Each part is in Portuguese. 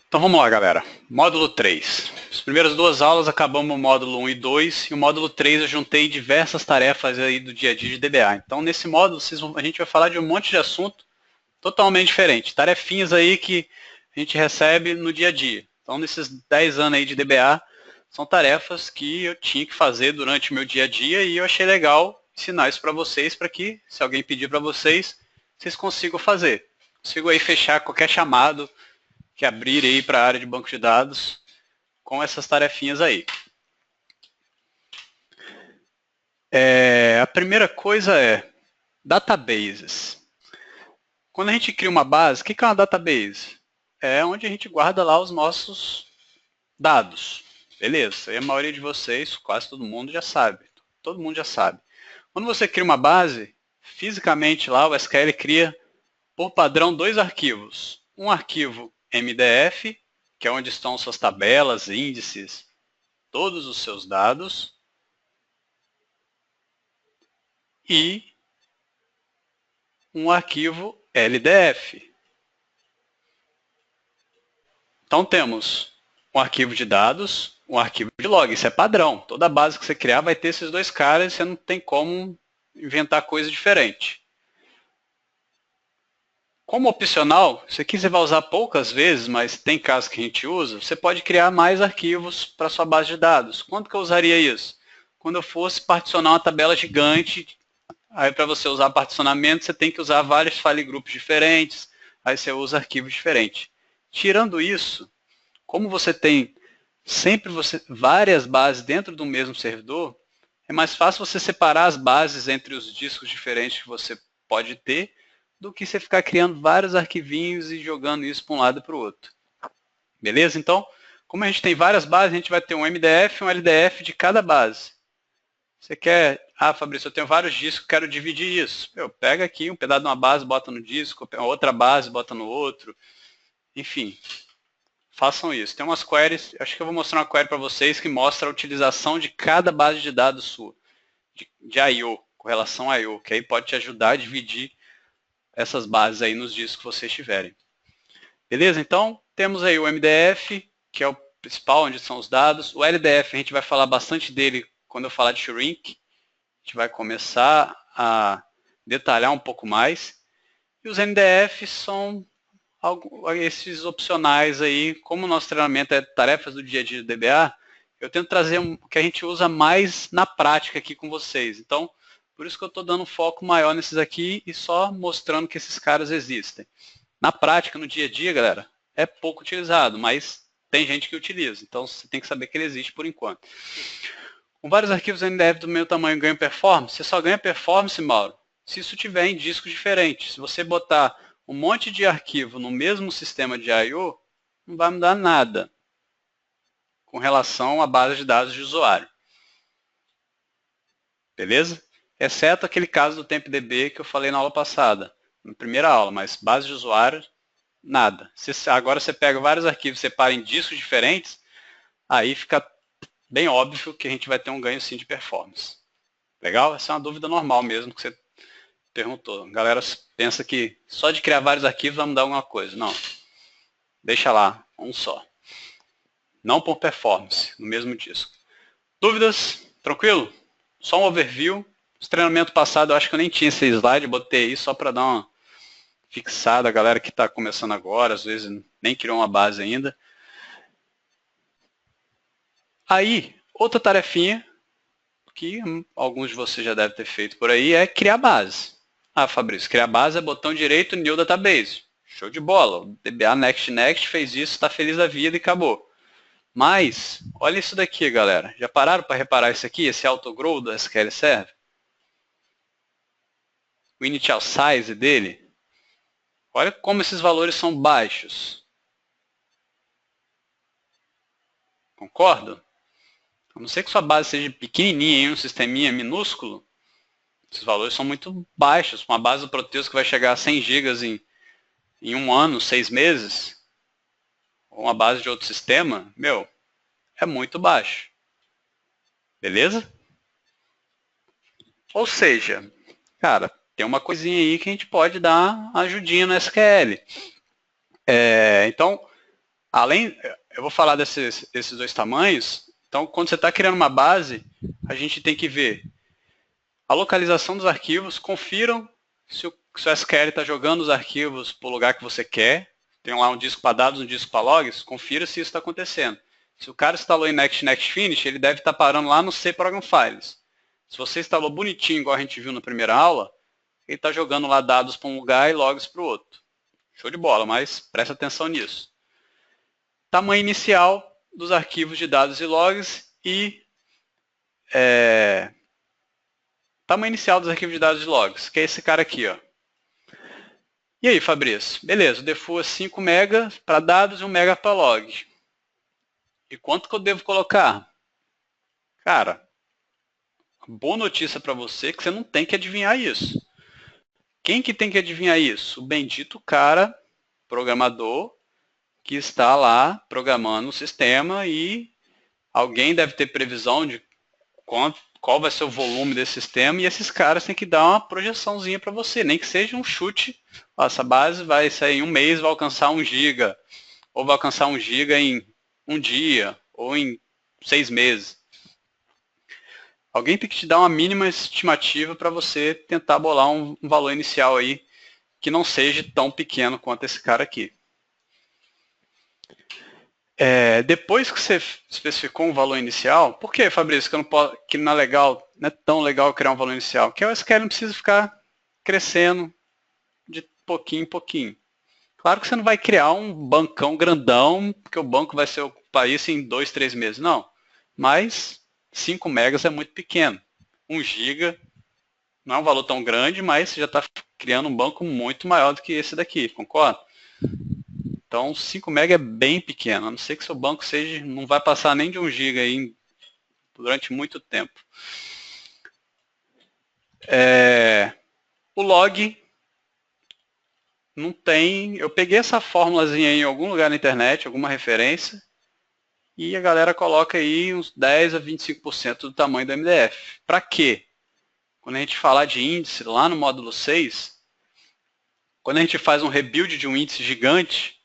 Então vamos lá, galera. Módulo 3. As primeiras duas aulas acabamos o módulo 1 e 2, e o módulo 3 eu juntei diversas tarefas aí do dia a dia de DBA. Então nesse módulo a gente vai falar de um monte de assunto totalmente diferente. Tarefinhas aí que a gente recebe no dia a dia. Então nesses 10 anos aí de DBA, são tarefas que eu tinha que fazer durante o meu dia a dia e eu achei legal ensinar isso para vocês, para que, se alguém pedir para vocês, vocês consigam fazer. Consigo aí fechar qualquer chamado que abrir aí para a área de banco de dados com essas tarefinhas aí. A primeira coisa é databases. Quando a gente cria uma base, o que é uma database? É onde a gente guarda lá os nossos dados. Beleza, e a maioria de vocês, quase todo mundo já sabe. Todo mundo já sabe. Quando você cria uma base, fisicamente lá o SQL cria, por padrão, dois arquivos. Um arquivo MDF, que é onde estão suas tabelas, índices, todos os seus dados, e um arquivo LDF. Então temos um arquivo de dados, um arquivo de log. Isso é padrão. Toda base que você criar vai ter esses dois caras e você não tem como inventar coisa diferente. Como opcional, isso aqui você vai usar poucas vezes, mas tem casos que a gente usa, você pode criar mais arquivos para sua base de dados. Quando que eu usaria isso? Quando eu fosse particionar uma tabela gigante, aí para você usar particionamento, você tem que usar vários file groups diferentes, aí você usa arquivos diferentes. Tirando isso, como você tem sempre várias bases dentro do mesmo servidor, é mais fácil você separar as bases entre os discos diferentes que você pode ter, do que você ficar criando vários arquivinhos e jogando isso para um lado e para o outro. Beleza? Então, como a gente tem várias bases, a gente vai ter um MDF e um LDF de cada base. Você quer, Fabrício, eu tenho vários discos, quero dividir isso. Pega aqui um pedaço de uma base, bota no disco, outra base, bota no outro. Enfim, façam isso. Tem umas queries, acho que eu vou mostrar uma query para vocês que mostra a utilização de cada base de dados sua, de I/O, com relação a I/O, que aí pode te ajudar a dividir essas bases aí nos discos que vocês tiverem. Beleza? Então, temos aí o MDF, que é o principal, onde são os dados. O LDF, a gente vai falar bastante dele quando eu falar de shrink. A gente vai começar a detalhar um pouco mais. E os NDF são esses opcionais aí. Como o nosso treinamento é tarefas do dia a dia do DBA, eu tento trazer o que a gente usa mais na prática aqui com vocês. Então, por isso que eu estou dando um foco maior nesses aqui e só mostrando que esses caras existem. Na prática, no dia a dia, galera, é pouco utilizado, mas tem gente que utiliza. Então, você tem que saber que ele existe por enquanto. Com vários arquivos NDF do meu tamanho ganho performance, você só ganha performance, Mauro, se isso tiver em discos diferentes. Se você botar um monte de arquivo no mesmo sistema de I/O, não vai mudar nada com relação à base de dados de usuário. Beleza? Exceto aquele caso do TempDB que eu falei na aula passada, na primeira aula, mas base de usuário, nada. Agora você pega vários arquivos e separa em discos diferentes, aí fica bem óbvio que a gente vai ter um ganho sim de performance. Legal? Essa é uma dúvida normal mesmo que você perguntou. A galera pensa que só de criar vários arquivos vai mudar alguma coisa. Não. Deixa lá, um só. Não por performance, no mesmo disco. Dúvidas? Tranquilo? Só um overview. No treinamento passado eu acho que eu nem tinha esse slide, botei aí só para dar uma fixada. A galera que está começando agora, às vezes nem criou uma base ainda. Aí, outra tarefinha que alguns de vocês já devem ter feito por aí é criar base. Fabrício, criar base é botão direito New Database. Show de bola. O DBA Next fez isso, está feliz da vida e acabou. Mas, olha isso daqui, galera. Já pararam para reparar isso aqui? Esse autogrow do SQL Server? O initial size dele? Olha como esses valores são baixos. Concordo? A não ser que sua base seja pequenininha em um sisteminha minúsculo, esses valores são muito baixos. Uma base do Proteus que vai chegar a 100 GB em um ano, 6 meses, ou uma base de outro sistema, é muito baixo. Beleza? Ou seja, cara, tem uma coisinha aí que a gente pode dar ajudinha no SQL. Então, Além, eu vou falar desses dois tamanhos. Então, quando você está criando uma base, a gente tem que ver a localização dos arquivos, confiram se o SQL está jogando os arquivos para o lugar que você quer. Tem lá um disco para dados, um disco para logs, confira se isso está acontecendo. Se o cara instalou em Next Finish, ele deve estar parando lá no C Program Files. Se você instalou bonitinho, igual a gente viu na primeira aula, ele está jogando lá dados para um lugar e logs para o outro. Show de bola, mas presta atenção nisso. Tamanho inicial dos arquivos de dados e logs e tamanho inicial dos arquivos de dados e logs, que é esse cara aqui, ó. E aí, Fabrício? Beleza, o default é 5 MB para dados e 1 MB para log. E quanto que eu devo colocar? Cara, boa notícia para você é que você não tem que adivinhar isso. Quem que tem que adivinhar isso? O bendito cara, programador, que está lá programando o sistema e alguém deve ter previsão de qual vai ser o volume desse sistema e esses caras têm que dar uma projeçãozinha para você, nem que seja um chute. Ó, essa base vai sair em um mês, vai alcançar 1 GB, ou vai alcançar 1 GB em um dia, ou em 6 meses. Alguém tem que te dar uma mínima estimativa para você tentar bolar um valor inicial aí que não seja tão pequeno quanto esse cara aqui. Depois que você especificou um valor inicial, por que, Fabrício, que não é legal, não é tão legal criar um valor inicial? Porque o SQL não precisa ficar crescendo de pouquinho em pouquinho. Claro que você não vai criar um bancão grandão, porque o banco vai ser ocupar isso em 2, 3 meses, não. Mas 5 megas é muito pequeno. 1 giga não é um valor tão grande, mas você já está criando um banco muito maior do que esse daqui, concorda? Então, 5 MB é bem pequeno, a não ser que seu banco não vai passar nem de 1 GB aí durante muito tempo. O log não tem... Eu peguei essa fórmulazinha em algum lugar na internet, alguma referência, e a galera coloca aí uns 10 a 25% do tamanho do MDF. Para quê? Quando a gente falar de índice, lá no módulo 6, quando a gente faz um rebuild de um índice gigante,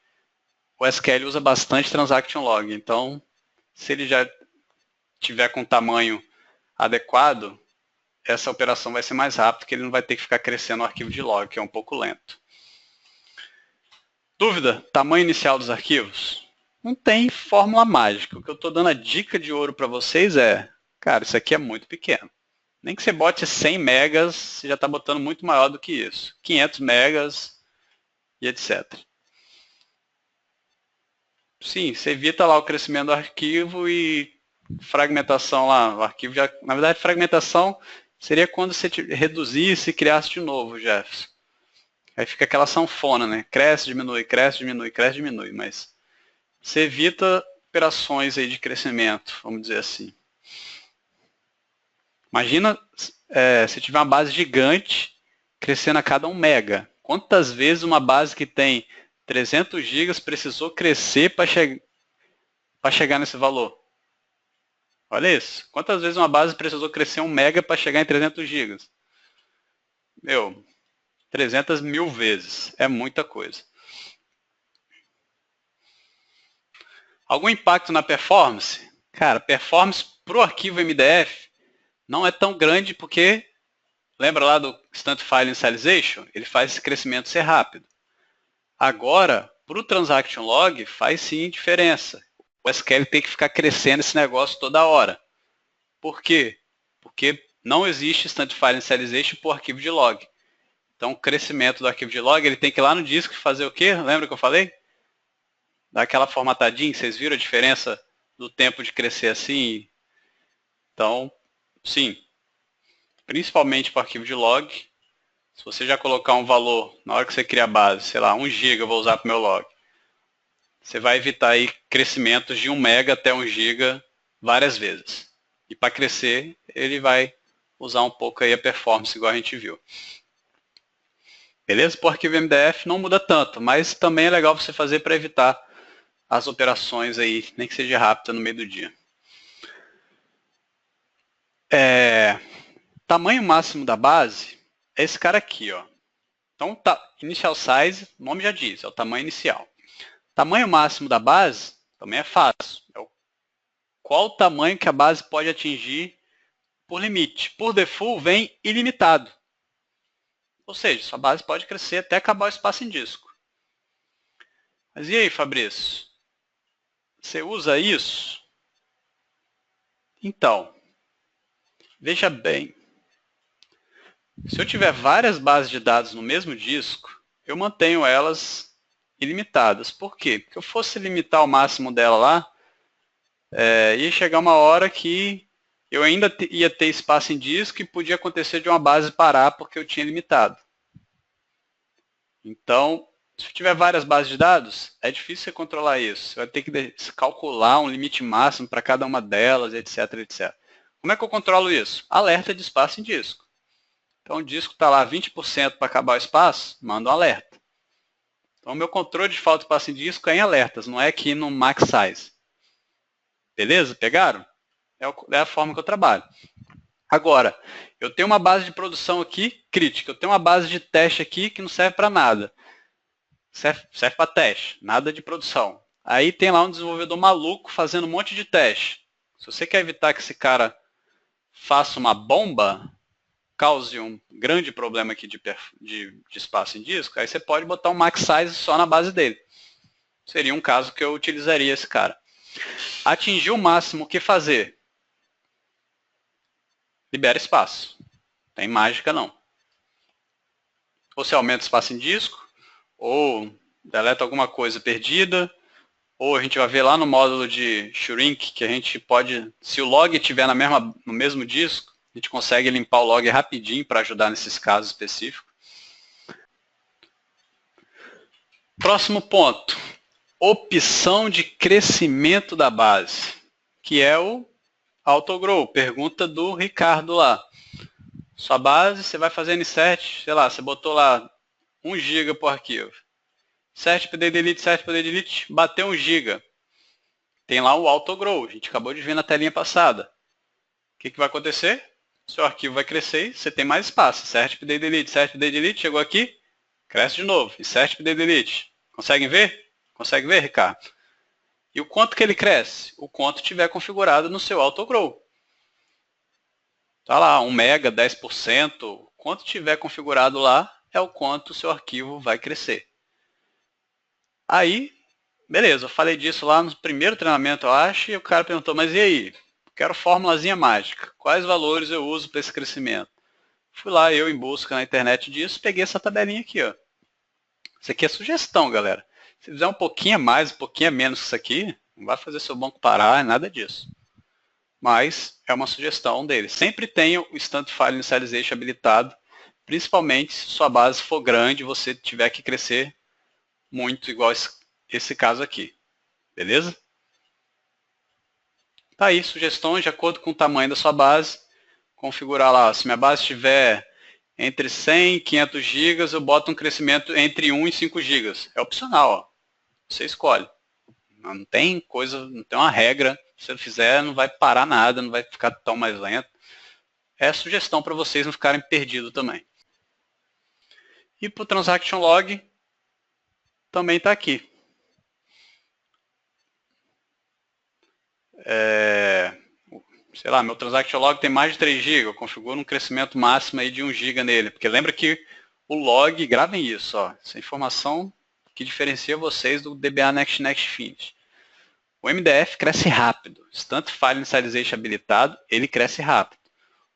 o SQL usa bastante transaction log. Então, se ele já tiver com tamanho adequado, essa operação vai ser mais rápida, porque ele não vai ter que ficar crescendo o arquivo de log, que é um pouco lento. Dúvida? Tamanho inicial dos arquivos? Não tem fórmula mágica. O que eu estou dando a dica de ouro para vocês é, cara, isso aqui é muito pequeno. Nem que você bote 100 megas, você já está botando muito maior do que isso. 500 megas e etc. Sim, você evita lá o crescimento do arquivo e fragmentação lá. O arquivo já, na verdade, fragmentação seria quando você reduzisse e criasse de novo, Jefferson. Aí fica aquela sanfona, né? Cresce, diminui, cresce, diminui, cresce, diminui. Mas você evita operações aí de crescimento, vamos dizer assim. Imagina se tiver uma base gigante crescendo a cada 1 mega. Quantas vezes uma base que tem 300 gigas precisou crescer para chegar nesse valor? Olha isso. Quantas vezes uma base precisou crescer 1 mega para chegar em 300 gigas? 300 mil vezes. É muita coisa. Algum impacto na performance? Cara, performance para o arquivo MDF não é tão grande porque, lembra lá do Instant File Initialization? Ele faz esse crescimento ser rápido. Agora, para o Transaction Log, faz sim diferença. O SQL tem que ficar crescendo esse negócio toda hora. Por quê? Porque não existe Instant File Initialization por arquivo de log. Então, o crescimento do arquivo de log, ele tem que ir lá no disco e fazer o quê? Lembra que eu falei? Dar aquela formatadinha, vocês viram a diferença do tempo de crescer assim? Então, sim, principalmente para o arquivo de log, se você já colocar um valor, na hora que você cria a base, sei lá, 1 GB eu vou usar para o meu log, você vai evitar aí crescimentos de 1 mega até 1 GB várias vezes. E para crescer, ele vai usar um pouco aí a performance, igual a gente viu. Beleza? Por arquivo MDF não muda tanto, mas também é legal você fazer para evitar as operações aí, nem que seja rápida no meio do dia. Tamanho máximo da base é esse cara aqui, ó. Então, initial size, o nome já diz, é o tamanho inicial. Tamanho máximo da base também é fácil. Qual o tamanho que a base pode atingir por limite? Por default vem ilimitado. Ou seja, sua base pode crescer até acabar o espaço em disco. Mas e aí, Fabrício? Você usa isso? Então, veja bem. Se eu tiver várias bases de dados no mesmo disco, eu mantenho elas ilimitadas. Por quê? Porque eu fosse limitar o máximo dela lá, ia chegar uma hora que eu ainda ia ter espaço em disco e podia acontecer de uma base parar porque eu tinha limitado. Então, se eu tiver várias bases de dados, é difícil você controlar isso. Você vai ter que calcular um limite máximo para cada uma delas, etc, etc. Como é que eu controlo isso? Alerta de espaço em disco. Então, o disco está lá 20% para acabar o espaço, manda um alerta. Então, o meu controle de falta de espaço em disco é em alertas, não é aqui no max size. Beleza? Pegaram? É a forma que eu trabalho. Agora, eu tenho uma base de produção aqui crítica. Eu tenho uma base de teste aqui que não serve para nada. Serve para teste, nada de produção. Aí tem lá um desenvolvedor maluco fazendo um monte de teste. Se você quer evitar que esse cara faça uma bomba, cause um grande problema aqui de espaço em disco, aí você pode botar um max size só na base dele. Seria um caso que eu utilizaria esse cara. Atingir o máximo, o que fazer? Libera espaço. Tem mágica não. Ou você aumenta o espaço em disco, ou deleta alguma coisa perdida, ou a gente vai ver lá no módulo de shrink que a gente pode, se o log estiver no mesmo disco, a gente consegue limpar o log rapidinho para ajudar nesses casos específicos. Próximo ponto, opção de crescimento da base, que é o autogrow, pergunta do Ricardo lá. Sua base, você vai fazendo insert, sei lá, você botou lá 1 GB por arquivo. Insert, PD, delete, insert, PD, delete, bateu 1 GB. Tem lá o autogrow, a gente acabou de ver na telinha passada. O que vai acontecer? Seu arquivo vai crescer e você tem mais espaço. Insert, PD, delete, insert, PD, delete, chegou aqui, cresce de novo. Insert, PD, delete. Conseguem ver? Consegue ver, Ricardo? E o quanto que ele cresce? O quanto tiver configurado no seu autogrow. Tá lá, 1 mega, 10%, quanto tiver configurado lá é o quanto o seu arquivo vai crescer. Aí, beleza, eu falei disso lá no primeiro treinamento, eu acho, e o cara perguntou, mas e aí? Quero formulazinha mágica. Quais valores eu uso para esse crescimento? Fui lá, eu em busca na internet disso, peguei essa tabelinha aqui, ó. Isso aqui é sugestão, galera. Se fizer um pouquinho a mais, um pouquinho a menos que isso aqui, não vai fazer seu banco parar, nada disso. Mas é uma sugestão dele. Sempre tenha o Instant File Initialization habilitado, principalmente se sua base for grande e você tiver que crescer muito, igual esse caso aqui. Beleza? Tá aí, sugestões de acordo com o tamanho da sua base. Configurar lá, se minha base estiver entre 100 e 500 GB, eu boto um crescimento entre 1 e 5 GB. É opcional, ó. Você escolhe. Não tem coisa, não tem uma regra. Se você fizer, não vai parar nada, não vai ficar tão mais lento. É sugestão para vocês não ficarem perdidos também. E para o Transaction Log, também está aqui. Sei lá, meu Transaction Log tem mais de 3 GB, eu configuro um crescimento máximo aí de 1 GB nele, porque lembra que o log, gravem isso, ó, essa informação que diferencia vocês do DBA Next Finish. O MDF cresce rápido, Instant File Initialization habilitado, ele cresce rápido.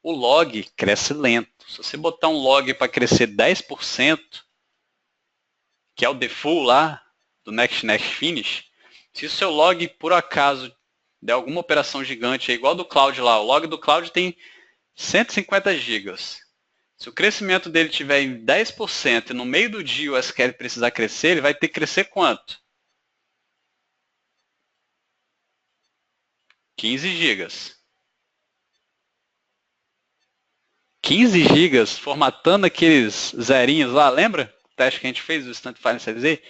O log cresce lento. Se você botar um log para crescer 10%, que é o default lá do Next Finish, se o seu log por acaso der alguma operação gigante, é igual do Cloud lá, o log do Cloud tem 150 GB. Se o crescimento dele tiver em 10% e no meio do dia o SQL precisar crescer, ele vai ter que crescer quanto? 15 GB. 15 GB formatando aqueles zerinhos lá, lembra? O teste que a gente fez do Instant File Initialization?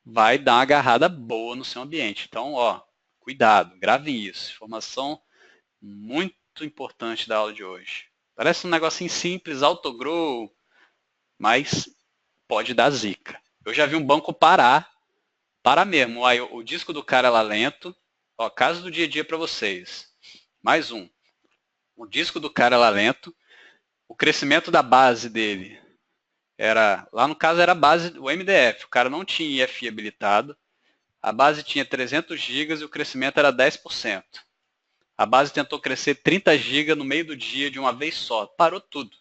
Vai dar uma agarrada boa no seu ambiente. Então, ó, cuidado, gravem isso. Informação muito importante da aula de hoje. Parece um negocinho simples, autogrow, mas pode dar zica. Eu já vi um banco parar Para mesmo. Aí, o disco do cara lá lento. Ó, caso do dia a dia para vocês. Mais um. O disco do cara lá lento. O crescimento da base dele era, lá no caso era a base, o MDF. O cara não tinha IFI habilitado. A base tinha 300 GB e o crescimento era 10%. A base tentou crescer 30 GB no meio do dia de uma vez só. Parou tudo.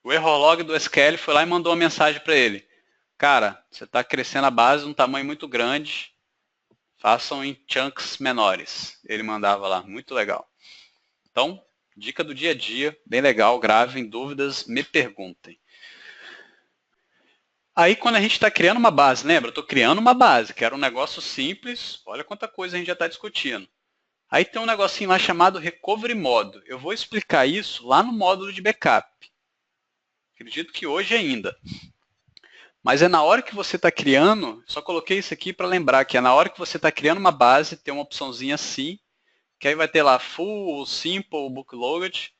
O Errolog do SQL foi lá e mandou uma mensagem para ele. Cara, você está crescendo a base num tamanho muito grande. Façam em chunks menores. Ele mandava lá. Muito legal. Então, dica do dia a dia. Bem legal. Gravem dúvidas, me perguntem. Aí, quando a gente está criando uma base, lembra? Eu estou criando uma base, que era um negócio simples. Olha quanta coisa a gente já está discutindo. Aí tem um negocinho lá chamado Recovery Modo. Eu vou explicar isso lá no módulo de backup. Acredito que hoje ainda. Mas é na hora que você está criando, só coloquei isso aqui para lembrar que é na hora que você está criando uma base, tem uma opçãozinha assim, que aí vai ter lá Full, Simple, Bookloaded,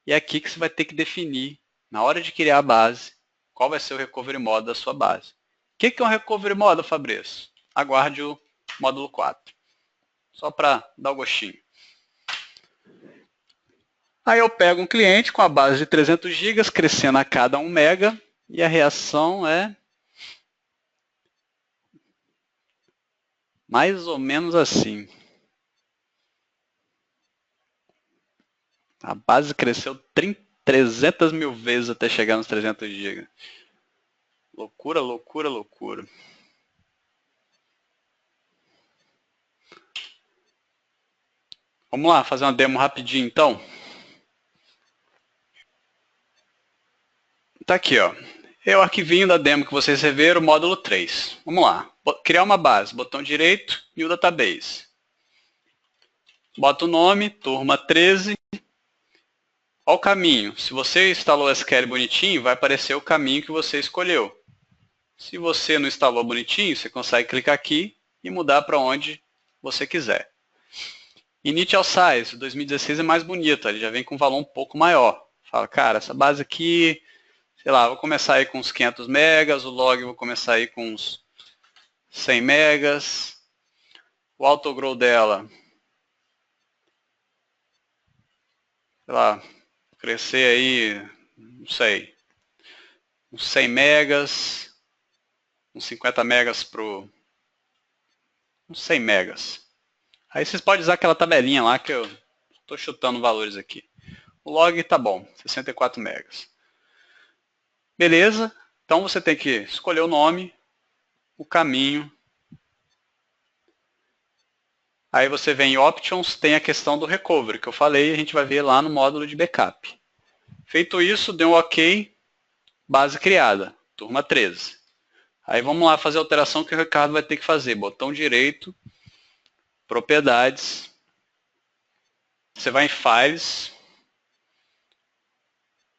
e é aqui que você vai ter que definir, na hora de criar a base, qual vai ser o Recovery Mode da sua base. O que é um Recovery Mode, Fabrício? Aguarde o módulo 4. Só para dar o gostinho. Aí eu pego um cliente com a base de 300 GB, crescendo a cada 1 mega, e a reação é mais ou menos assim. A base cresceu 300 mil vezes até chegar nos 300 GB. Loucura, loucura, loucura. Vamos lá, fazer uma demo rapidinho então. Tá aqui, ó. É o arquivinho da demo que vocês receberam, módulo 3. Vamos lá. Criar uma base, botão direito, New Database. Bota o nome, turma 13. Olha o caminho. Se você instalou o SQL bonitinho, vai aparecer o caminho que você escolheu. Se você não instalou bonitinho, você consegue clicar aqui e mudar para onde você quiser. Initial Size, 2016 é mais bonito, ele já vem com um valor um pouco maior. Fala, cara, essa base aqui, sei lá, vou começar aí com uns 500 megas, o log vou começar aí com uns 100 megas. O autogrow dela, sei lá, crescer aí, não sei, uns 100 megas, uns 50 megas pro uns 100 megas. Aí vocês podem usar aquela tabelinha lá que eu estou chutando valores aqui. O log tá bom, 64 megas. Beleza, então você tem que escolher o nome, o caminho. Aí você vem em Options, tem a questão do Recovery, que eu falei, a gente vai ver lá no módulo de backup. Feito isso, deu um OK, base criada, turma 13. Aí vamos lá fazer a alteração que o Ricardo vai ter que fazer. Botão direito, propriedades. Você vai em Files.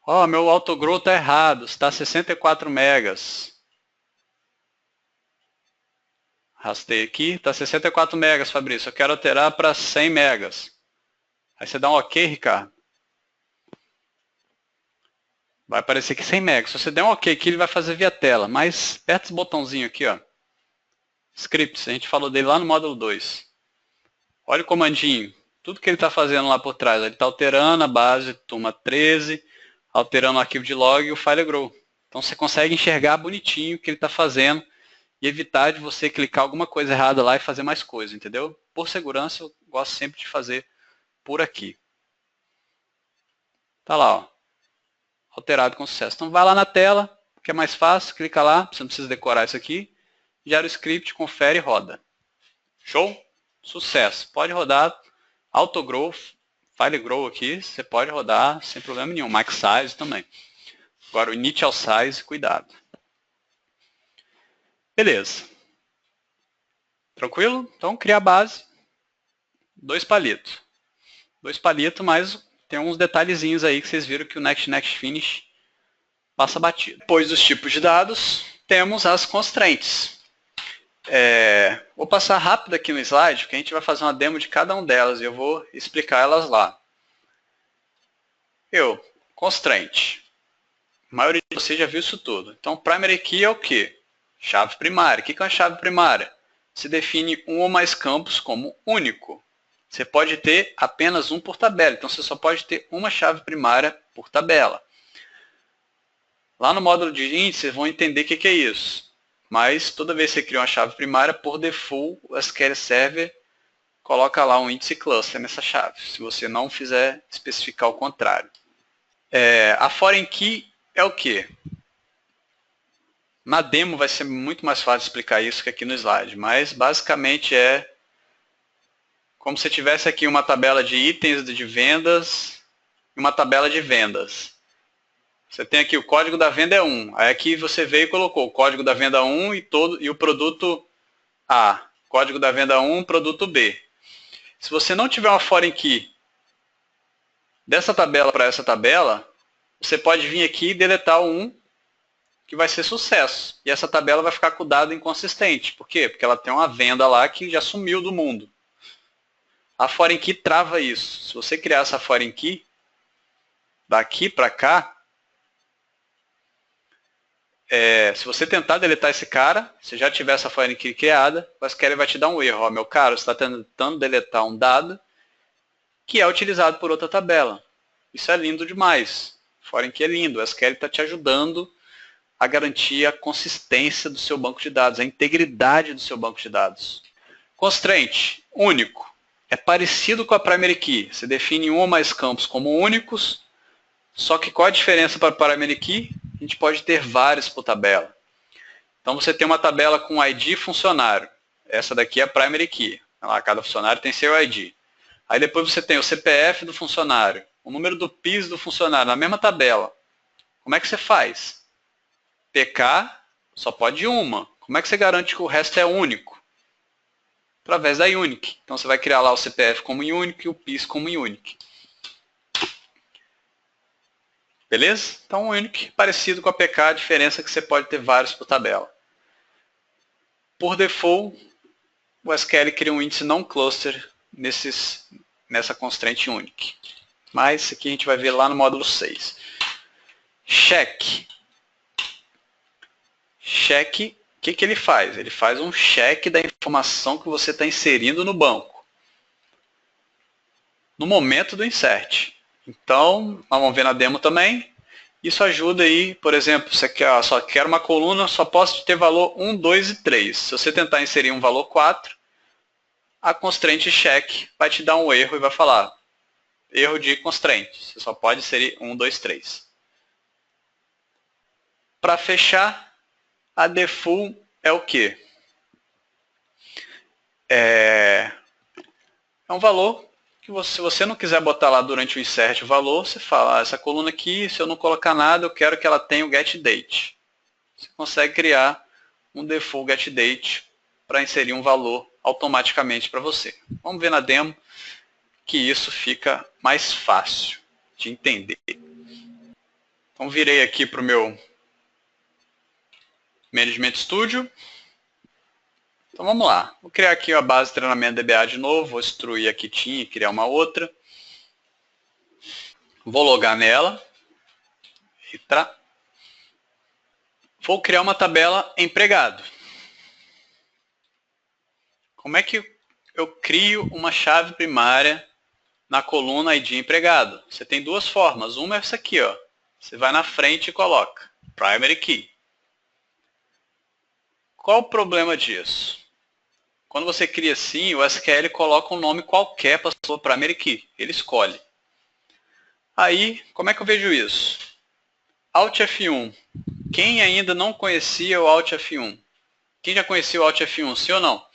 Ó, meu autogrow está errado, está 64 megas. Arrastei aqui, está 64 megas, Fabrício. Eu quero alterar para 100 megas. Aí você dá um OK, Ricardo. Vai aparecer aqui 100 megas. Se você der um OK aqui, ele vai fazer via tela. Mas aperta esse botãozinho aqui, ó. Scripts, a gente falou dele lá no módulo 2. Olha o comandinho. Tudo que ele está fazendo lá por trás. Ele está alterando a base, turma 13, alterando o arquivo de log e o file grow. Então você consegue enxergar bonitinho o que ele está fazendo e evitar de você clicar alguma coisa errada lá e fazer mais coisa, entendeu? Por segurança, eu gosto sempre de fazer por aqui. Tá lá, ó. Alterado com sucesso. Então vai lá na tela, que é mais fácil, clica lá, você não precisa decorar isso aqui. Gera o script, confere e roda. Show? Sucesso. Pode rodar autogrow, file grow aqui, você pode rodar sem problema nenhum. Max size também. Agora o initial size, cuidado. Beleza. Tranquilo? Então criar a base. 2 palitos. 2 palitos, mas tem uns detalhezinhos aí que vocês viram que o Next Finish passa batido. Depois dos tipos de dados, temos as constraints. Vou passar rápido aqui no slide, porque a gente vai fazer uma demo de cada uma delas e eu vou explicar elas lá. Constraint. A maioria de vocês já viu isso tudo. Então, primary key é o quê? Chave primária. O que é uma chave primária? Se define um ou mais campos como único. Você pode ter apenas um por tabela, então você só pode ter uma chave primária por tabela. Lá no módulo de índice, vocês vão entender o que é isso. Mas toda vez que você cria uma chave primária, por default, o SQL Server coloca lá um índice cluster nessa chave, se você não fizer especificar o contrário. A foreign key é o quê? Na demo vai ser muito mais fácil explicar isso que aqui no slide, mas basicamente é como se tivesse aqui uma tabela de itens de vendas e uma tabela de vendas. Você tem aqui o código da venda é 1. Aí aqui você veio e colocou o código da venda 1 e o produto A. Código da venda 1, produto B. Se você não tiver uma foreign key dessa tabela para essa tabela, você pode vir aqui e deletar o 1, que vai ser sucesso. E essa tabela vai ficar com o dado inconsistente. Por quê? Porque ela tem uma venda lá que já sumiu do mundo. A foreign key trava isso. Se você criar essa foreign key, daqui para cá, se você tentar deletar esse cara, se já tiver essa foreign key criada, o SQL vai te dar um erro. Ó, meu caro, você está tentando deletar um dado que é utilizado por outra tabela. Isso é lindo demais. Foreign key é lindo. O SQL está te ajudando a garantir a consistência do seu banco de dados, a integridade do seu banco de dados. Constraint, único. É parecido com a primary key. Você define um ou mais campos como únicos, só que qual a diferença para a primary key? A gente pode ter vários por tabela. Então você tem uma tabela com ID funcionário. Essa daqui é a primary key. Cada funcionário tem seu ID. Aí depois você tem o CPF do funcionário, o número do PIS do funcionário, na mesma tabela. Como é que você faz? PK só pode uma. Como é que você garante que o resto é único? Através da unique. Então você vai criar lá o CPF como unique e o PIS como unique. Beleza? Então o unique parecido com a PK, a diferença é que você pode ter vários por tabela. Por default, o SQL cria um índice não cluster nessa constraint unique. Mas isso aqui a gente vai ver lá no módulo 6. Check. Check, o que ele faz? Ele faz um check da informação que você está inserindo no banco. No momento do insert. Então, nós vamos ver na demo também. Isso ajuda aí, por exemplo, você só quer uma coluna, só posso ter valor 1, 2 e 3. Se você tentar inserir um valor 4, a constraint check vai te dar um erro e vai falar erro de constraint. Você só pode inserir 1, 2, 3. Para fechar, a default é o quê? É um valor que se você não quiser botar lá durante o insert o valor, você fala, essa coluna aqui, se eu não colocar nada, eu quero que ela tenha o getDate. Você consegue criar um default getDate para inserir um valor automaticamente para você. Vamos ver na demo que isso fica mais fácil de entender. Então virei aqui para o meu Management Studio. Então vamos lá, vou criar aqui a base de treinamento DBA de novo, vou extruir a que tinha e criar uma outra. Vou logar nela. Vou criar uma tabela empregado. Como é que eu crio uma chave primária na coluna ID empregado? Você tem duas formas, uma é essa aqui, ó. Você vai na frente e coloca primary key. Qual o problema disso? Quando você cria assim, o SQL coloca um nome qualquer para a sua primary key. Ele escolhe. Aí, como é que eu vejo isso? Alt F1. Quem ainda não conhecia o Alt F1? Quem já conhecia o Alt F1, sim ou não?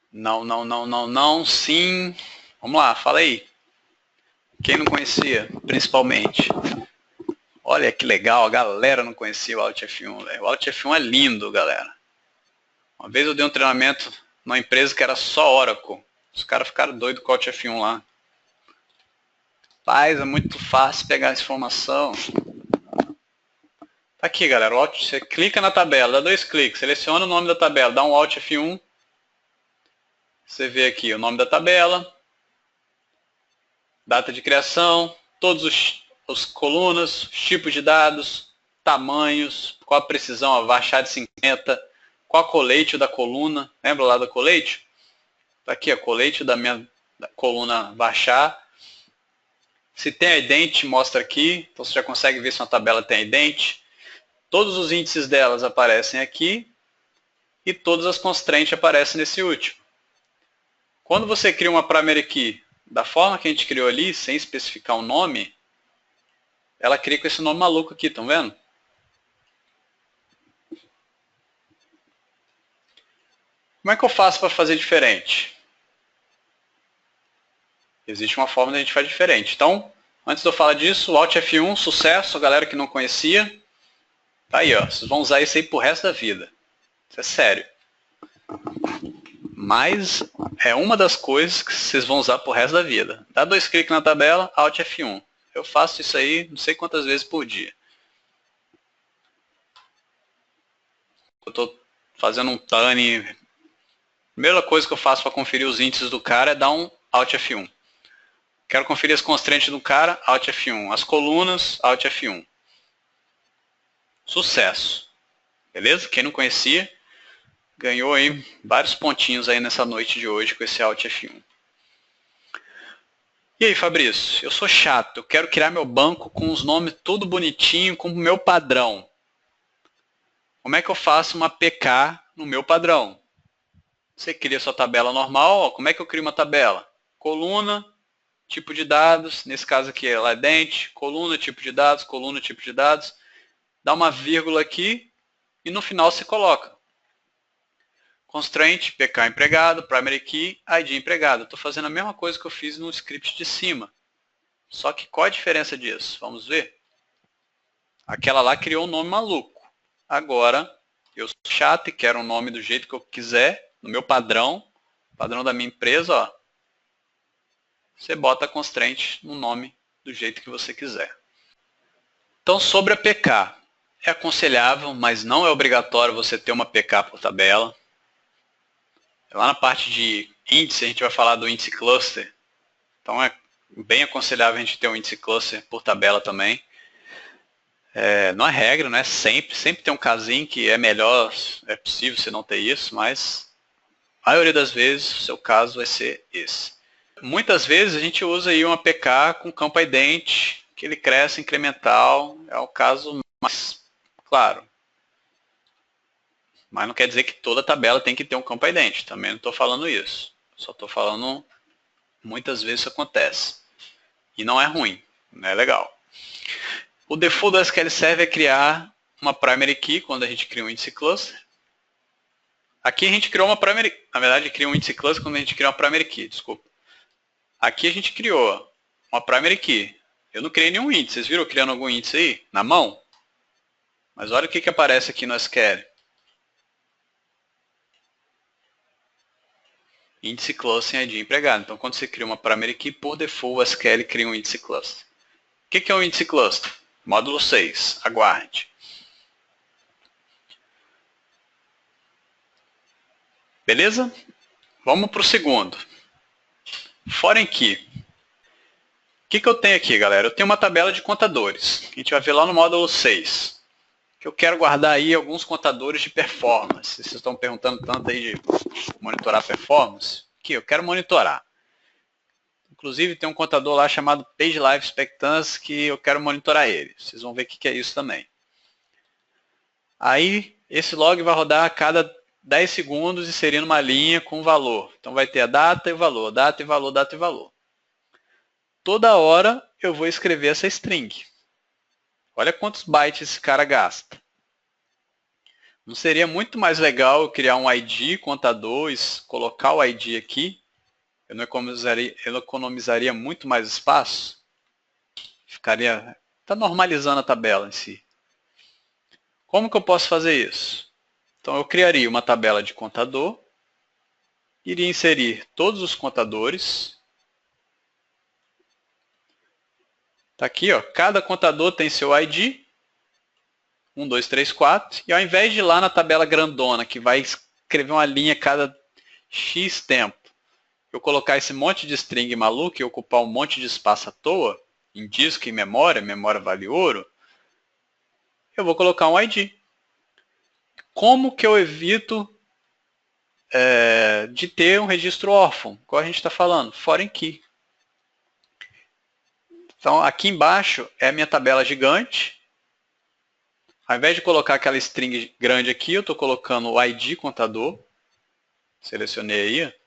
Não, sim. Vamos lá, fala aí. Quem não conhecia, principalmente? Olha que legal, a galera não conhecia o Alt F1. Véio. O Alt F1 é lindo, galera. Uma vez eu dei um treinamento numa empresa que era só Oracle. Os caras ficaram doidos com o Alt F1 lá. Rapaz, é muito fácil pegar essa informação. Tá aqui, galera. Você clica na tabela, dá 2 cliques, seleciona o nome da tabela, dá um Alt F1. Você vê aqui o nome da tabela, data de criação, todos os colunas, os tipos de dados, tamanhos, qual a precisão, a varchar de 50, qual a colete da coluna, lembra lá da colete? Tá aqui a colete da minha coluna varchar. Se tem idente, mostra aqui, então você já consegue ver se uma tabela tem idente. Todos os índices delas aparecem aqui e todas as constraints aparecem nesse último. Quando você cria uma primary key da forma que a gente criou ali, sem especificar um nome, ela cria com esse nome maluco aqui, estão vendo? Como é que eu faço para fazer diferente? Existe uma forma de a gente fazer diferente. Então, antes de eu falar disso, Alt F1, sucesso, a galera que não conhecia. Tá aí, ó. Vocês vão usar isso aí pro resto da vida. Isso é sério. Mas é uma das coisas que vocês vão usar pro resto da vida. Dá 2 cliques na tabela, Alt F1. Eu faço isso aí não sei quantas vezes por dia. Eu estou fazendo um Tune. A primeira coisa que eu faço para conferir os índices do cara é dar um Alt F1. Quero conferir as constraints do cara, Alt F1. As colunas, Alt F1. Sucesso. Beleza? Quem não conhecia, ganhou aí vários pontinhos aí nessa noite de hoje com esse Alt F1. E aí, Fabrício? Eu sou chato. Eu quero criar meu banco com os nomes tudo bonitinho, com o meu padrão. Como é que eu faço uma PK no meu padrão? Você cria sua tabela normal. Ó, como é que eu crio uma tabela? Coluna, tipo de dados. Nesse caso aqui é idente. Coluna, tipo de dados. Coluna, tipo de dados. Dá uma vírgula aqui e no final você coloca constraint, PK empregado, primary key, ID empregado. Estou fazendo a mesma coisa que eu fiz no script de cima. Só que qual a diferença disso? Vamos ver? Aquela lá criou um nome maluco. Agora, eu sou chato e quero um nome do jeito que eu quiser, no meu padrão da minha empresa, ó. Você bota a constraint no nome do jeito que você quiser. Então, sobre a PK. É aconselhável, mas não é obrigatório você ter uma PK por tabela. Lá na parte de índice, a gente vai falar do índice cluster. Então, é bem aconselhável a gente ter um índice cluster por tabela também. Não é regra, não é sempre. Sempre tem um casinho que é melhor, é possível você não ter isso, mas a maioria das vezes o seu caso vai ser esse. Muitas vezes a gente usa aí uma PK com campo idente, que ele cresce incremental, é o caso mais claro. Mas não quer dizer que toda tabela tem que ter um campo idente, também não estou falando isso. Só estou falando muitas vezes isso acontece. E não é ruim, não é legal. O default do SQL Server é criar uma primary key quando a gente cria um índice cluster. Aqui a gente criou uma primary, na verdade cria um índice cluster quando a gente cria uma primary key, desculpa. Aqui a gente criou uma primary key. Eu não criei nenhum índice, vocês viram eu criando algum índice aí? Na mão? Mas olha o que aparece aqui no SQL. Índice cluster em ID empregado. Então quando você cria uma primary key, por default o SQL cria um índice cluster. O que é um índice cluster? Módulo 6, aguarde. Beleza? Vamos para o segundo. Foreign key. O que eu tenho aqui, galera? Eu tenho uma tabela de contadores. A gente vai ver lá no módulo 6. Que eu quero guardar aí alguns contadores de performance. Vocês estão perguntando tanto aí de monitorar performance. Aqui, eu quero monitorar. Inclusive, tem um contador lá chamado Page Life Expectancy que eu quero monitorar ele. Vocês vão ver o que é isso também. Aí, esse log vai rodar a cada 10 segundos inserindo uma linha com valor. Então, vai ter a data e o valor, data e valor, data e valor. Toda hora eu vou escrever essa string. Olha quantos bytes esse cara gasta. Não seria muito mais legal eu criar um ID, contador, colocar o ID aqui? Eu não economizaria muito mais espaço? Está normalizando a tabela em si. Como que eu posso fazer isso? Então eu criaria uma tabela de contador, iria inserir todos os contadores. Está aqui, ó, cada contador tem seu ID, 1, 2, 3, 4, e ao invés de ir lá na tabela grandona, que vai escrever uma linha cada X tempo, eu colocar esse monte de string maluco e ocupar um monte de espaço à toa, em disco e memória vale ouro, eu vou colocar um ID. Como que eu evito de ter um registro órfão? Qual a gente está falando? Foreign key. Então, aqui embaixo é a minha tabela gigante. Ao invés de colocar aquela string grande aqui, eu estou colocando o ID contador. Selecionei aí.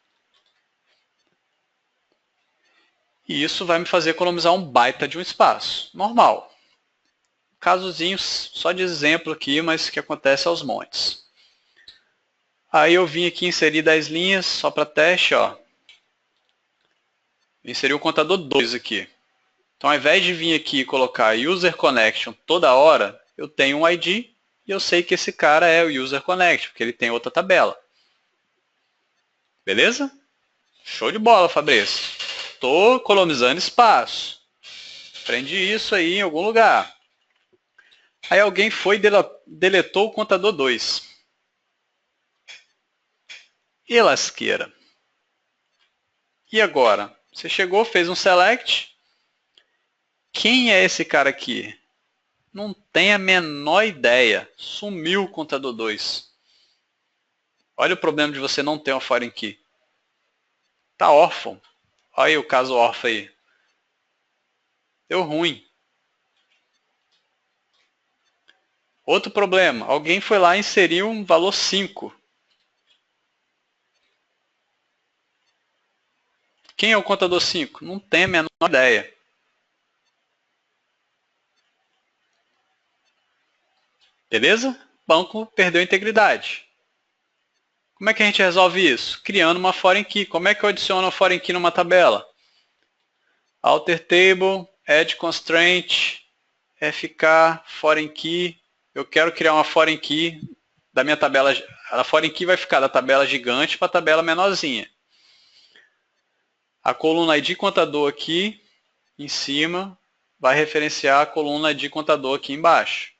E isso vai me fazer economizar um baita de um espaço. Normal. Casozinho só de exemplo aqui, mas que acontece aos montes. Aí eu vim aqui inserir 10 linhas, só para teste, ó. Inseri o contador 2 aqui. Então, ao invés de vir aqui e colocar User Connection toda hora, eu tenho um ID e eu sei que esse cara é o User Connection, porque ele tem outra tabela. Beleza? Show de bola, Fabrício. Estou economizando espaço. Aprendi isso aí em algum lugar. Aí alguém foi e deletou o contador 2. E lasqueira. E agora? Você chegou, fez um select. Quem é esse cara aqui? Não tem a menor ideia. Sumiu o contador 2. Olha o problema de você não ter uma foreign key. Tá órfão. Olha aí o caso órfão aí. Deu ruim. Outro problema. Alguém foi lá e inseriu um valor 5. Quem é o contador 5? Não tem a menor ideia. Beleza? Banco perdeu a integridade. Como é que a gente resolve isso? Criando uma foreign key. Como é que eu adiciono uma foreign key numa tabela? Alter table, add constraint, fk, foreign key. Eu quero criar uma foreign key da minha tabela. A foreign key vai ficar da tabela gigante para a tabela menorzinha. A coluna ID contador aqui em cima vai referenciar a coluna ID contador aqui embaixo.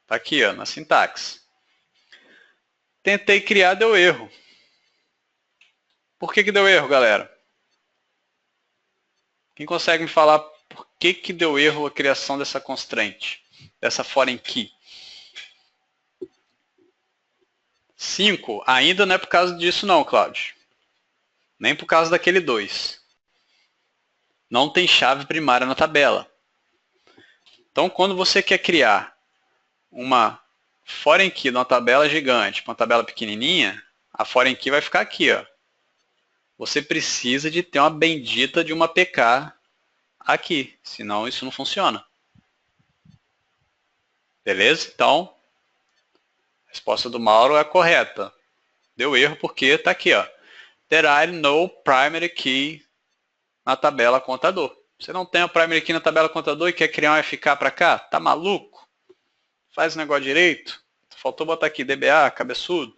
Está aqui, ó, na sintaxe. Tentei criar, deu erro. Por que deu erro, galera? Quem consegue me falar por que deu erro a criação dessa constraint, dessa foreign key? 5, ainda não é por causa disso não, Cláudio. Nem por causa daquele 2. Não tem chave primária na tabela. Então, quando você quer criar uma foreign key numa tabela gigante para uma tabela pequenininha, a foreign key vai ficar aqui, ó. Você precisa de ter uma bendita de uma PK aqui, senão isso não funciona. Beleza? Então, a resposta do Mauro é correta. Deu erro porque está aqui, ó. There are no primary key na tabela contador. Você não tem a primary key na tabela contador e quer criar um FK para cá? Tá maluco? Faz o negócio direito. Faltou botar aqui DBA, cabeçudo.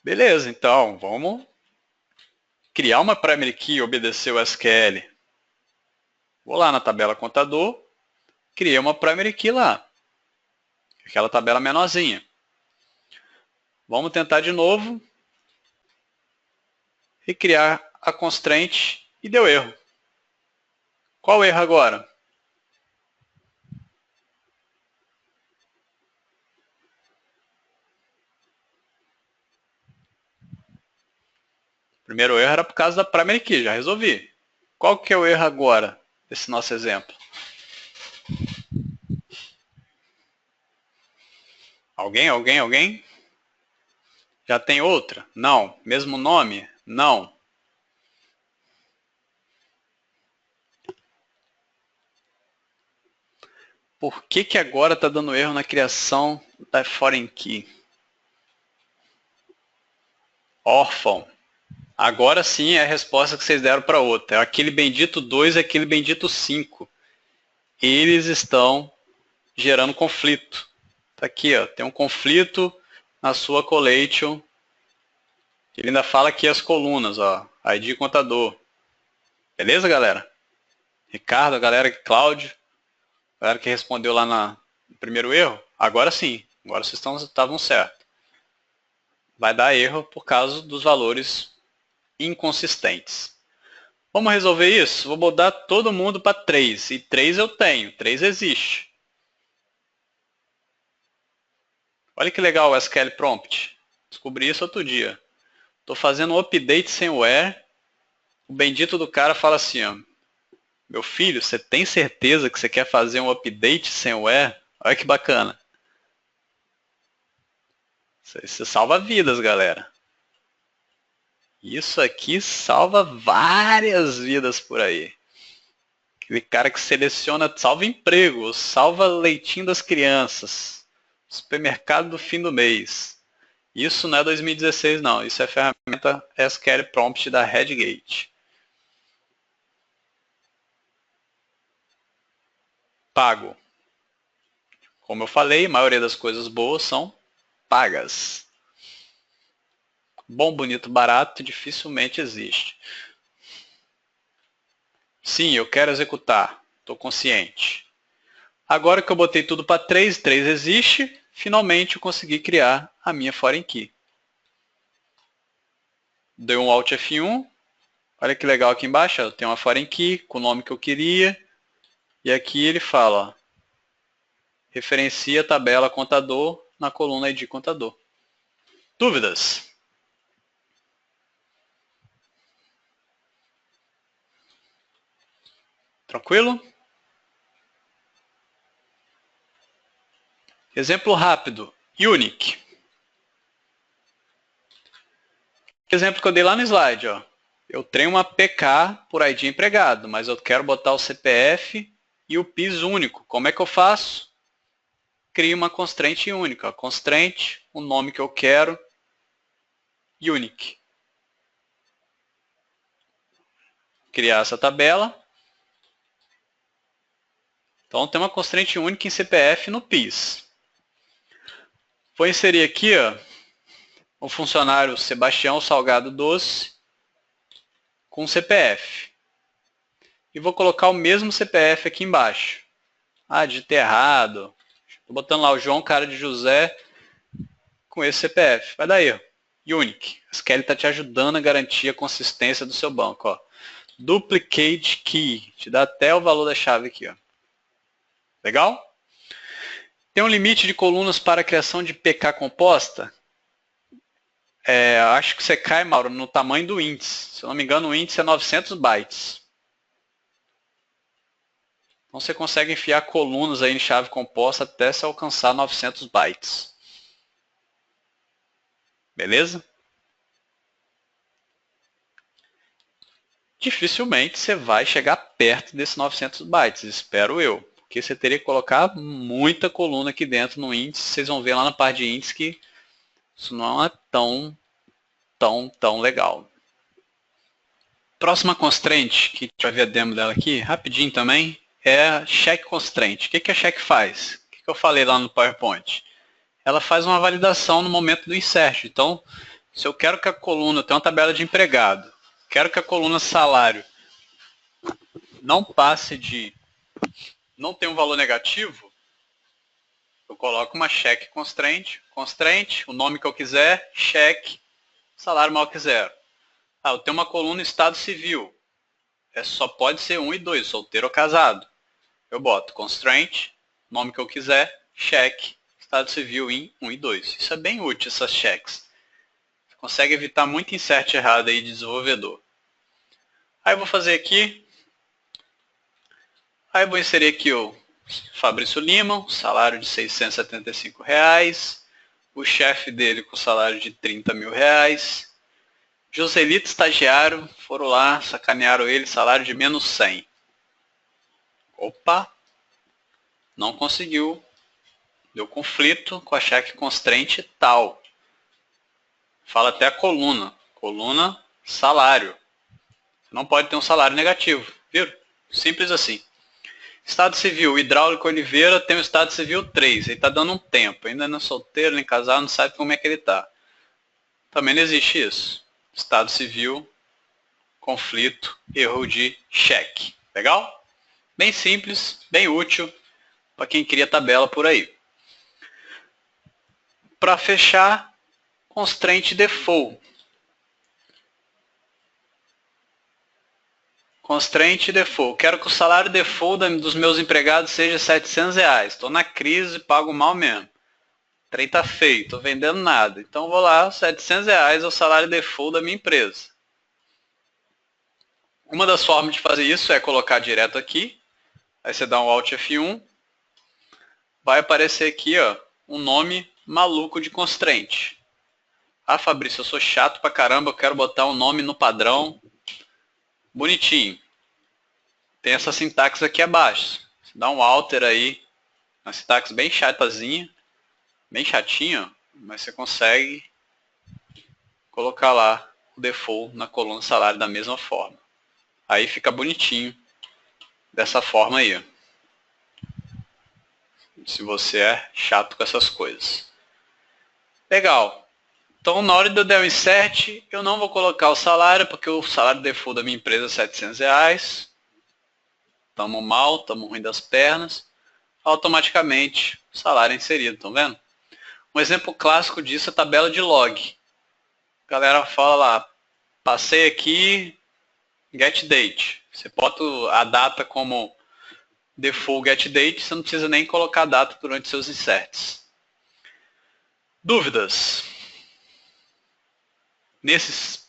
Beleza, então vamos criar uma primary key e obedecer o SQL. Vou lá na tabela contador, criei uma primary key lá. Aquela tabela menorzinha. Vamos tentar de novo. E criar a constraint e deu erro. Qual o erro agora? O primeiro erro era por causa da primary key, já resolvi. Qual que é o erro agora desse nosso exemplo? Alguém? Já tem outra? Não. Mesmo nome? Não. Por que agora está dando erro na criação da foreign key? Órfão. Agora sim é a resposta que vocês deram para outra. É aquele bendito 2 e aquele bendito 5. Eles estão gerando conflito. Está aqui, ó, tem um conflito na sua collection. Ele ainda fala aqui as colunas, ó, ID contador. Beleza, galera? Ricardo, a galera, Cláudio, a galera que respondeu lá no primeiro erro, agora sim, agora vocês estavam certos. Vai dar erro por causa dos valores inconsistentes. Vamos resolver isso? Vou mudar todo mundo para 3. E 3 eu tenho, 3 existe. Olha que legal o SQL Prompt. Descobri isso outro dia. Estou fazendo um update sem where. O bendito do cara fala assim, ó, meu filho, você tem certeza que você quer fazer um update sem where? Olha que bacana. Você salva vidas, galera. Isso aqui salva várias vidas por aí. Aquele cara que seleciona, salva emprego, salva leitinho das crianças, supermercado do fim do mês. Isso não é 2016 não, isso é ferramenta SQL Prompt da Redgate. Pago. Como eu falei, a maioria das coisas boas são pagas. Bom, bonito, barato dificilmente existe. Sim, eu quero executar. Estou consciente. Agora que eu botei tudo para 3, 3 existe, finalmente eu consegui criar a minha foreign key. Dei um Alt F1. Olha que legal aqui embaixo. Eu tenho uma foreign key com o nome que eu queria. E aqui ele fala, ó, referencia a tabela contador na coluna ID contador. Dúvidas? Tranquilo? Exemplo rápido. Unique. Exemplo que eu dei lá no slide. Ó. Eu tenho uma PK por ID empregado, mas eu quero botar o CPF e o PIS único. Como é que eu faço? Crio uma constraint única. Ó. Constraint, o nome que eu quero, unique. Criar essa tabela. Então tem uma constraint única em CPF no PIS. Vou inserir aqui ó, o funcionário Sebastião Salgado Doce com CPF. E vou colocar o mesmo CPF aqui embaixo. Ah, digitei errado. Estou botando lá o João Cara de José com esse CPF. Vai dar erro. Unique. A SQL está te ajudando a garantir a consistência do seu banco. Ó. Duplicate Key. Te dá até o valor da chave aqui. Ó. Legal? Tem um limite de colunas para a criação de PK composta? Acho que você cai, Mauro, no tamanho do índice. Se eu não me engano, o índice é 900 bytes. Então você consegue enfiar colunas aí em chave composta até se alcançar 900 bytes. Beleza? Dificilmente você vai chegar perto desses 900 bytes, espero eu. Porque você teria que colocar muita coluna aqui dentro no índice. Vocês vão ver lá na parte de índice que isso não é tão legal. Próxima constraint, que a gente vai ver a demo dela aqui, rapidinho também, é a check constraint. O que a check faz? O que eu falei lá no PowerPoint? Ela faz uma validação no momento do insert. Então, se eu quero que a coluna tenha uma tabela de empregado, quero que a coluna salário não passe de, não tenha um valor negativo, eu coloco uma check constraint, o nome que eu quiser, check, salário maior que zero. Ah, eu tenho uma coluna estado civil, só pode ser 1 e 2, solteiro ou casado. Eu boto constraint, nome que eu quiser, check, estado civil em 1 e 2. Isso é bem útil, essas checks. Você consegue evitar muito insert errado aí de desenvolvedor. Aí eu vou fazer aqui, aí eu vou inserir aqui o Fabrício Lima, salário de R$675, o chefe dele com salário de R$30 mil, Joselito estagiário, foram lá, sacanearam ele, salário de menos 100. Opa, não conseguiu, deu conflito com a check constraint tal. Fala até a coluna, salário. Você não pode ter um salário negativo, viu? Simples assim. Estado civil, hidráulico Oliveira tem o estado civil 3, ele está dando um tempo, ainda não é solteiro, nem casado, não sabe como é que ele está. Também não existe isso. Estado civil, conflito, erro de cheque. Legal? Bem simples, bem útil para quem cria tabela por aí. Para fechar, constraint default. Constraint default. Quero que o salário default dos meus empregados seja R$700. Estou na crise, pago mal mesmo. O trem tá feio, estou vendendo nada. Então vou lá, R$700 é o salário default da minha empresa. Uma das formas de fazer isso é colocar direto aqui. Aí você dá um Alt F1. Vai aparecer aqui, ó, um nome maluco de constraint. Ah, Fabrício, eu sou chato pra caramba, eu quero botar um nome no padrão bonitinho. Tem essa sintaxe aqui abaixo. Você dá um alter aí, uma sintaxe bem chatazinha, bem chatinho, mas você consegue colocar lá o default na coluna salário da mesma forma. Aí fica bonitinho dessa forma aí. Se você é chato com essas coisas. Legal. Então, na hora de eu der o insert, eu não vou colocar o salário, porque o salário default da minha empresa é R$700. Estamos mal, estamos ruim das pernas. Automaticamente, o salário é inserido, estão vendo? Um exemplo clássico disso é a tabela de log. A galera fala lá, passei aqui, get date. Você bota a data como default get date, você não precisa nem colocar a data durante seus inserts. Dúvidas? Nesses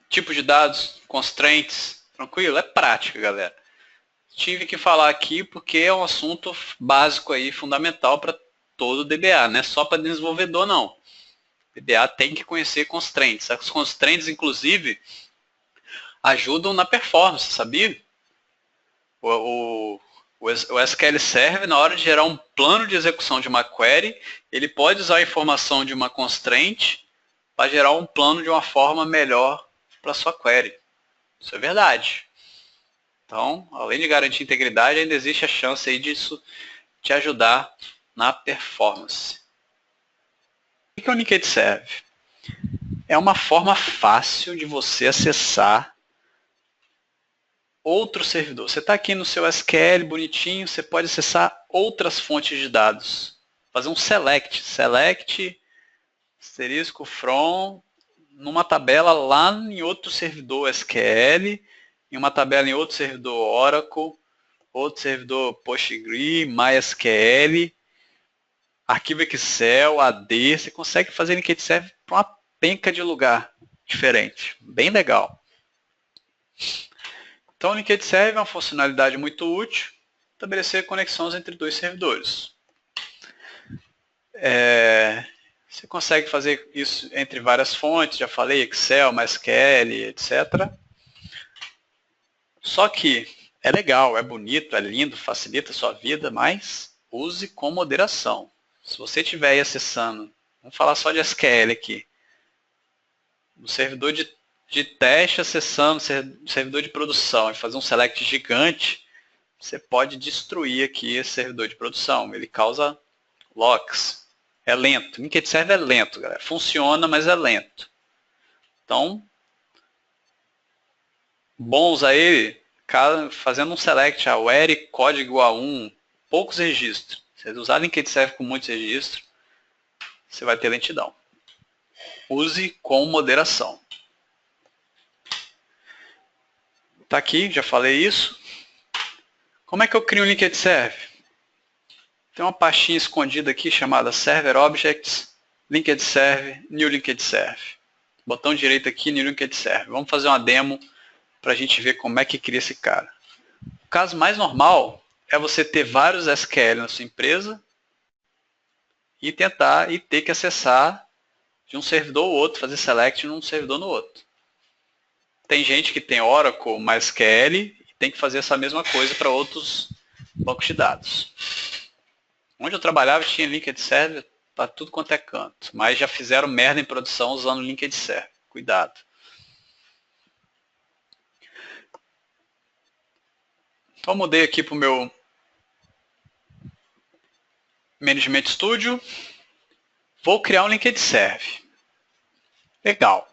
tipos de dados, constraints, tranquilo? É prática, galera. Tive que falar aqui porque é um assunto básico aí, fundamental para todo DBA, não é só para desenvolvedor não. DBA tem que conhecer constraints. As constraints, inclusive, ajudam na performance, sabia? O SQL Server, na hora de gerar um plano de execução de uma query, ele pode usar a informação de uma constraint para gerar um plano de uma forma melhor para a sua query. Isso é verdade. Então, além de garantir integridade, ainda existe a chance aí disso te ajudar na performance. O que é o Linked Serve? É uma forma fácil de você acessar outro servidor. Você está aqui no seu SQL bonitinho, você pode acessar outras fontes de dados. Fazer um select asterisco from numa tabela lá em outro servidor SQL, em uma tabela em outro servidor Oracle, outro servidor PostgreSQL, MySQL, arquivo Excel, AD, você consegue fazer Linked Serve para uma penca de lugar diferente. Bem legal. Então, o Linked Serve é uma funcionalidade muito útil, estabelecer conexões entre dois servidores. Você consegue fazer isso entre várias fontes, já falei, Excel, MySQL, etc. Só que é legal, é bonito, é lindo, facilita a sua vida, mas use com moderação. Se você estiver aí acessando, vamos falar só de SQL aqui, no servidor de teste acessando o servidor de produção e fazer um select gigante, você pode destruir aqui esse servidor de produção. Ele causa locks. É lento. Linked Serve é lento, galera. Funciona, mas é lento. Então, bom usar ele fazendo um select, a where código A1, poucos registros. Se você usar Linked Serve com muitos registros, você vai ter lentidão. Use com moderação. Tá aqui, já falei isso. Como é que eu crio um Linked Serve? Tem uma pastinha escondida aqui chamada Server Objects, Linked Serve, New Linked Serve. Botão direito aqui, New Linked Serve. Vamos fazer uma demo para a gente ver como é que cria esse cara. O caso mais normal é você ter vários SQL na sua empresa e ter que acessar de um servidor ou outro, fazer select num servidor no outro. Tem gente que tem Oracle, MySQL e tem que fazer essa mesma coisa para outros bancos de dados. Onde eu trabalhava tinha Linked Serve para tudo quanto é canto, mas já fizeram merda em produção usando Linked Serve. Cuidado. Então eu mudei aqui para o meu Management Studio. Vou criar um Linked Serve. Legal.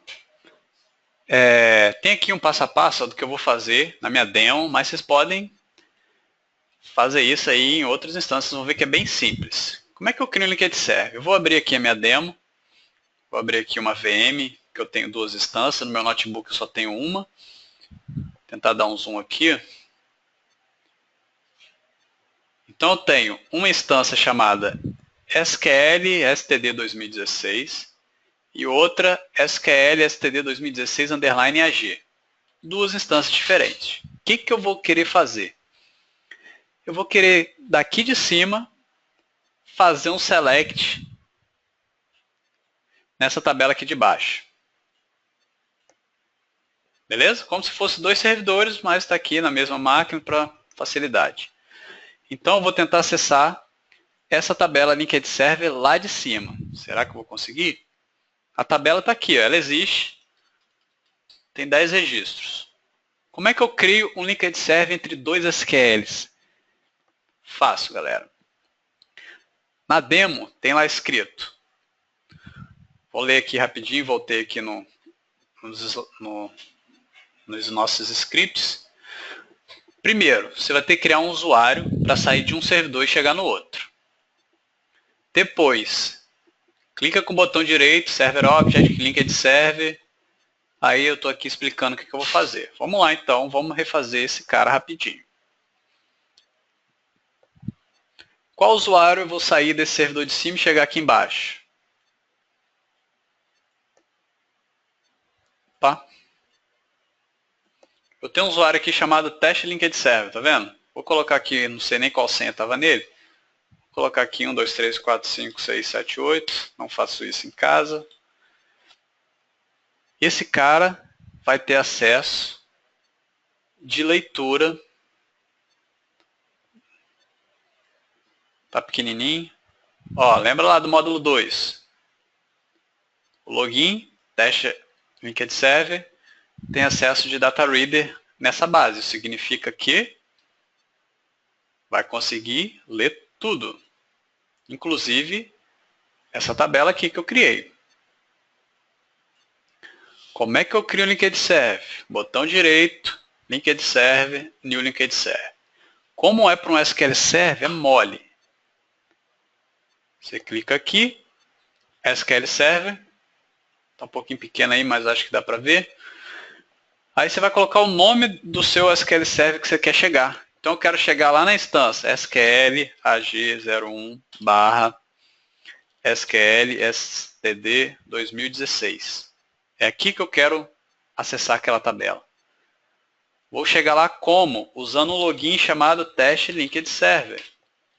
Tem aqui um passo a passo do que eu vou fazer na minha demo, mas vocês podem fazer isso aí em outras instâncias, vão ver que é bem simples. Como é que eu crio um Linked Serve? Eu vou abrir aqui a minha demo, vou abrir aqui uma VM, que eu tenho 2 instâncias, no meu notebook eu só tenho uma. tentar dar um zoom aqui. Então eu tenho uma instância chamada SQL STD 2016 e outra SQL STD 2016 underline AG. Duas instâncias diferentes. O que eu vou querer fazer? Eu vou querer, daqui de cima, fazer um select nessa tabela aqui de baixo. Beleza? Como se fosse dois servidores, mas está aqui na mesma máquina para facilidade. Então eu vou tentar acessar essa tabela Linked Server lá de cima. Será que eu vou conseguir? A tabela está aqui, ó, ela existe. Tem 10 registros. Como é que eu crio um Linked Server entre dois SQLs? Fácil, galera. Na demo tem lá escrito. Vou ler aqui rapidinho, voltei aqui nos nossos scripts. Primeiro, você vai ter que criar um usuário para sair de um servidor e chegar no outro. Depois, clica com o botão direito, Server Object, Linked Server. Aí eu estou aqui explicando o que eu vou fazer. Vamos lá então, vamos refazer esse cara rapidinho. Qual usuário eu vou sair desse servidor de cima e chegar aqui embaixo? Opa. Eu tenho um usuário aqui chamado Teste Linked Server, tá vendo? Vou colocar aqui, não sei nem qual senha estava nele. Vou colocar aqui 1, 2, 3, 4, 5, 6, 7, 8. Não faço isso em casa. Esse cara vai ter acesso de leitura. Tá pequenininho. Ó, lembra lá do módulo 2. O login, teste Linked Server, tem acesso de Data Reader nessa base. Isso significa que vai conseguir ler tudo. Inclusive essa tabela aqui que eu criei. Como é que eu crio o Linked Server? Botão direito, Linked Server, New Linked Server. Como é para um SQL Server, é mole. Você clica aqui, SQL Server, está um pouquinho pequeno aí, mas acho que dá para ver. Aí você vai colocar o nome do seu SQL Server que você quer chegar. Então eu quero chegar lá na instância SQL AG01 barra SQL STD 2016. É aqui que eu quero acessar aquela tabela. Vou chegar lá como? Usando um login chamado Teste Linked Server.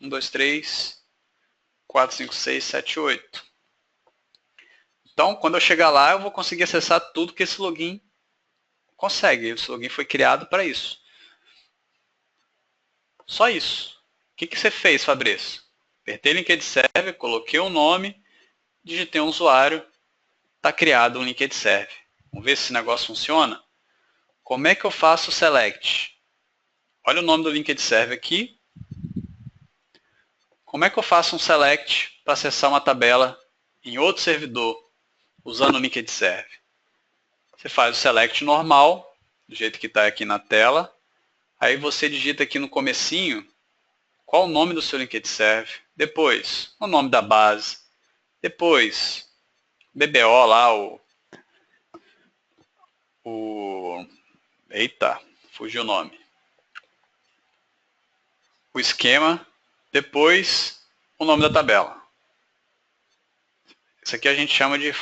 1, 2, 3, 4, 5, 6, 7, 8. Então, quando eu chegar lá, eu vou conseguir acessar tudo que esse login consegue. Esse login foi criado para isso. Só isso. O que você fez, Fabrício? Apertei Linked Server, coloquei um nome, digitei um usuário, está criado um Linked Server. Vamos ver se esse negócio funciona? Como é que eu faço o select? Olha o nome do Linked Server aqui. Como é que eu faço um select para acessar uma tabela em outro servidor usando o Linked Server? Você faz o select normal, do jeito que está aqui na tela. Aí você digita aqui no comecinho qual o nome do seu Linked Server. Depois, o nome da base. Depois, BBO lá, eita, fugiu o nome. O esquema. Depois, o nome da tabela. Isso aqui a gente chama de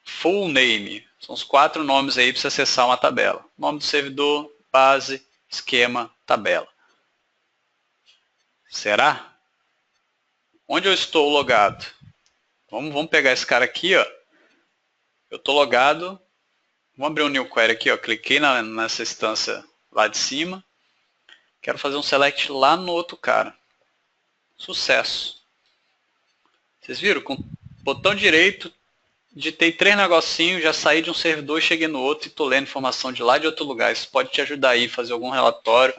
full name. São os 4 nomes aí para você acessar uma tabela. Nome do servidor, base, esquema, tabela. Será? Onde eu estou logado? Vamos pegar esse cara aqui, ó. Eu estou logado. Vamos abrir um new query aqui, ó. Cliquei nessa instância lá de cima. Quero fazer um select lá no outro cara. Sucesso. Vocês viram? Com o botão direito, digitei 3 negocinhos, já saí de um servidor e cheguei no outro e estou lendo informação de lá de outro lugar. Isso pode te ajudar aí a fazer algum relatório,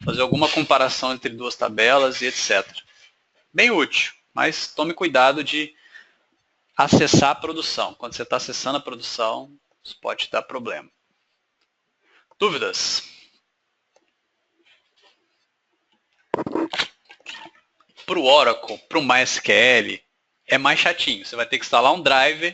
fazer alguma comparação entre duas tabelas e etc. Bem útil, mas tome cuidado de acessar a produção. Quando você está acessando a produção, isso pode dar problema. Dúvidas? Para o Oracle, para o MySQL, é mais chatinho. Você vai ter que instalar um driver.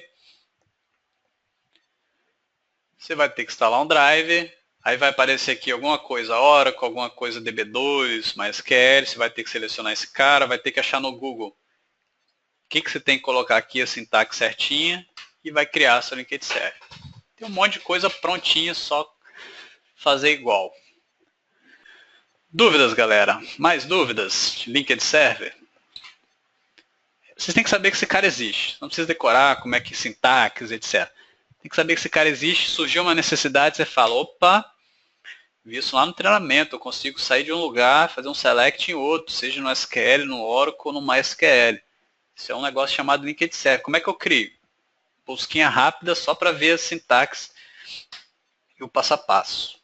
Aí vai aparecer aqui alguma coisa Oracle, alguma coisa DB2, MySQL, você vai ter que selecionar esse cara, vai ter que achar no Google o que você tem que colocar aqui, a sintaxe certinha, e vai criar seu Linked Server. Tem um monte de coisa prontinha, só fazer igual. Dúvidas, galera? Mais dúvidas de Linked Server? Vocês têm que saber que esse cara existe. Não precisa decorar como é que sintaxe, etc. Tem que saber que esse cara existe, surgiu uma necessidade, você fala, opa, vi isso lá no treinamento, eu consigo sair de um lugar, fazer um select em outro, seja no SQL, no Oracle ou no MySQL. Isso é um negócio chamado Linked Server. Como é que eu crio? Busquinha rápida só para ver a sintaxe e o passo a passo.